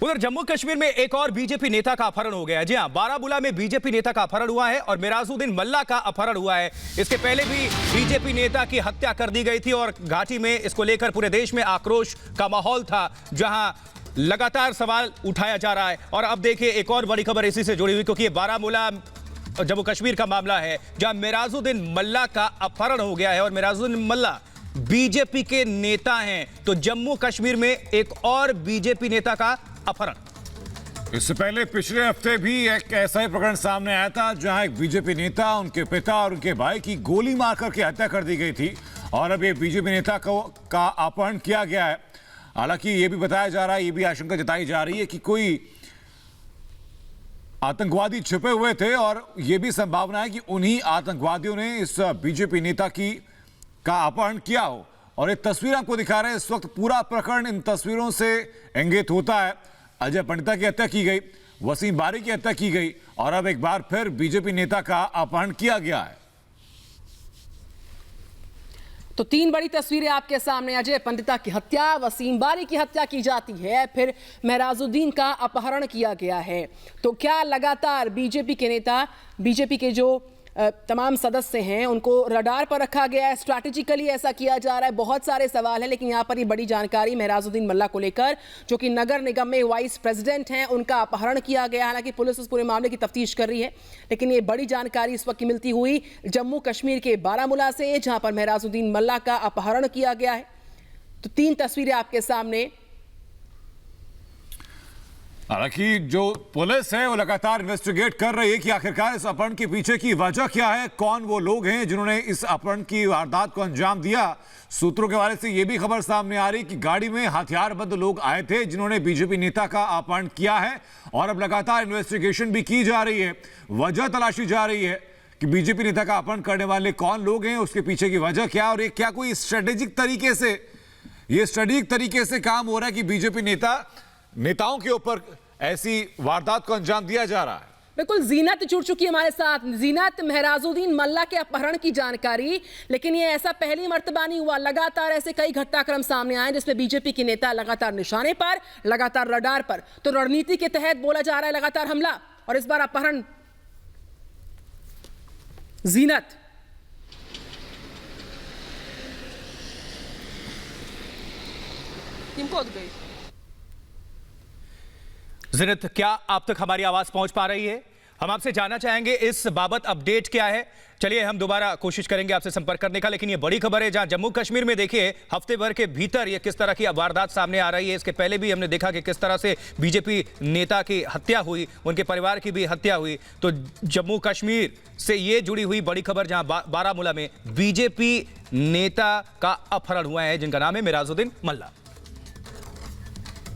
उधर जम्मू कश्मीर में एक और बीजेपी नेता का अपहरण हो गया है। जी हां, बारामूला में बीजेपी नेता का अपहरण हुआ है और मिराजुद्दीन मल्ला का अपहरण हुआ है। इसके पहले भी बीजेपी नेता की हत्या कर दी गई थी और घाटी में इसको लेकर पूरे देश में आक्रोश का माहौल था, जहां लगातार सवाल उठाया जा रहा है। और अब देखिए एक और बड़ी खबर इसी से जुड़ी हुई, क्योंकि बारामूला जम्मू कश्मीर का मामला है जहां मिराजुद्दीन मल्ला का अपहरण हो गया है और मिराजुद्दीन मल्ला बीजेपी के नेता हैं। तो जम्मू कश्मीर में एक और बीजेपी नेता का अपहरण। इससे पहले पिछले हफ्ते भी एक ऐसा ही प्रकरण सामने आया था, जहां एक बीजेपी नेता, उनके पिता और उनके भाई की गोली मार करके हत्या कर दी गई थी और अब ये बीजेपी नेता का अपहरण किया गया है। हालांकि ये भी बताया जा रहा है, ये भी आशंका जताई जा रही है कि कोई आतंकवादी छिपे हुए थे और यह भी संभावना है कि उन्हीं आतंकवादियों ने इस बीजेपी नेता का अपहरण किया हो। और ये तस्वीर आपको दिखा रहे हैं, इस वक्त पूरा प्रकरण इन तस्वीरों से इंगित होता है। अजय पंडिता की हत्या की गई, वसीम बारी की हत्या की गई और अब एक बार फिर बीजेपी नेता का अपहरण किया गया है। तो तीन बड़ी तस्वीरें आपके सामने। अजय पंडिता की हत्या, वसीम बारी की हत्या की जाती है, फिर मिराजुद्दीन का अपहरण किया गया है। तो क्या लगातार बीजेपी के नेता, बीजेपी के जो तमाम सदस्य हैं, उनको रडार पर रखा गया है, स्ट्रैटेजिकली ऐसा किया जा रहा है? बहुत सारे सवाल हैं, लेकिन यहाँ पर ये बड़ी जानकारी मिराजुद्दीन मल्ला को लेकर, जो कि नगर निगम में वाइस प्रेसिडेंट हैं, उनका अपहरण किया गया। हालांकि पुलिस उस पूरे मामले की तफ्तीश कर रही है, लेकिन ये बड़ी जानकारी इस वक्त मिलती हुई जम्मू कश्मीर के बारामूला से, जहां पर मिराजुद्दीन मल्ला का अपहरण किया गया है। तो तीन तस्वीरें आपके सामने। हालांकि जो पुलिस है वो लगातार इन्वेस्टिगेट कर रही है कि आखिरकार इस अपहरण के पीछे की वजह क्या है, कौन वो लोग हैं जिन्होंने इस अपहरण की वारदात को अंजाम दिया। सूत्रों के हवाले से यह भी खबर सामने आ रही कि गाड़ी में हथियारबंद लोग आए थे जिन्होंने बीजेपी नेता का अपहरण किया है और अब लगातार इन्वेस्टिगेशन भी की जा रही है, वजह तलाशी जा रही है कि बीजेपी नेता का अपहरण करने वाले कौन लोग हैं, उसके पीछे की वजह क्या, और ये क्या कोई स्ट्रेटेजिक तरीके से काम हो रहा है कि बीजेपी नेताओं के ऊपर ऐसी वारदात को अंजाम दिया जा रहा है। बिल्कुल, जीनत जुड़ चुकी है हमारे साथ। जीनत, मिराजुद्दीन मल्ला के अपहरण की जानकारी, लेकिन ये ऐसा पहली मर्तबा नहीं हुआ। लगातार ऐसे कई घटनाक्रम सामने आए जिसमें बीजेपी के नेता लगातार निशाने पर, लगातार रडार पर। तो रणनीति के तहत बोला जा रहा है लगातार हमला, और इस बार अपहरण। जीनत, ज़ीनत, क्या आप तक हमारी आवाज पहुंच पा रही है? हम आपसे जानना चाहेंगे इस बाबत अपडेट क्या है। चलिए हम दोबारा कोशिश करेंगे आपसे संपर्क करने का, लेकिन ये बड़ी खबर है जहां जम्मू कश्मीर में देखिए हफ्ते भर के भीतर ये किस तरह की वारदात सामने आ रही है। इसके पहले भी हमने देखा कि किस तरह से बीजेपी नेता की हत्या हुई, उनके परिवार की भी हत्या हुई। तो जम्मू कश्मीर से ये जुड़ी हुई बड़ी खबर जहां बारामूला में बीजेपी नेता का अपहरण हुआ है, जिनका नाम है मिराजुद्दीन मल्ला।